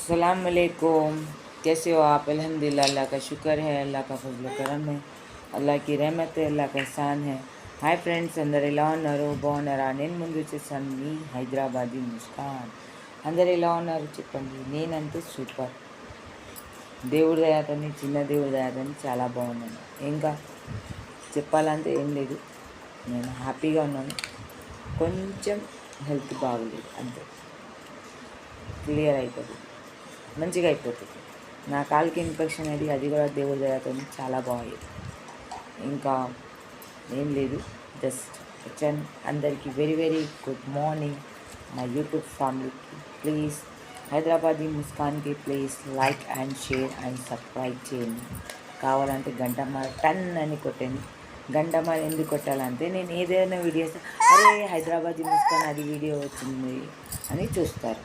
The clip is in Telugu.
अस्सलाम वालेकुम। कैसे हो आप? अल्हम्दुलिल्लाह, अल्लाह का शुक्र है, अल्लाह का फजल करम है, अल्लाह की रहमत है, अल्लाह का एहसान है. హాయ్ ఫ్రెండ్స్, అందరు ఎలా ఉన్నారు? బాగున్నారా? నేను ముందు వచ్చేసాను మీ హైదరాబాదీ ముస్కాన్. అందరు ఎలా ఉన్నారు చెప్పండి. నేనంటే సూపర్, దేవుడి దయాతోని, చిన్న దేవుడి దయాతోని చాలా బాగున్నాను. ఇంకా చెప్పాలంటే ఏం లేదు, నేను హ్యాపీగా ఉన్నాను. కొంచెం హెల్త్ బాగలేదు అంతే, క్లియర్ అవుతుంది, మంచిగా అయిపోతుంది. నా కాలుకి ఇన్ఫెక్షన్ అది అది కూడా దేవుడి దయతో చాలా బాగుంది. ఇంకా ఏం లేదు, జస్ట్ వచ్చాను. అందరికీ వెరీ వెరీ గుడ్ మార్నింగ్. మా యూట్యూబ్ ఫ్యామిలీకి ప్లీజ్, హైదరాబాదీ ముస్కాన్కి please like and share and subscribe చేయండి. కావాలంటే గంటమ్మ టన్ అని కొట్టండి. గంటమ్మ ఎందుకు కొట్టాలంటే నేను ఏదైనా వీడియోస్ అరే హైదరాబాదీ ముస్కాన్ అది వీడియో వచ్చింది అని చూస్తారు.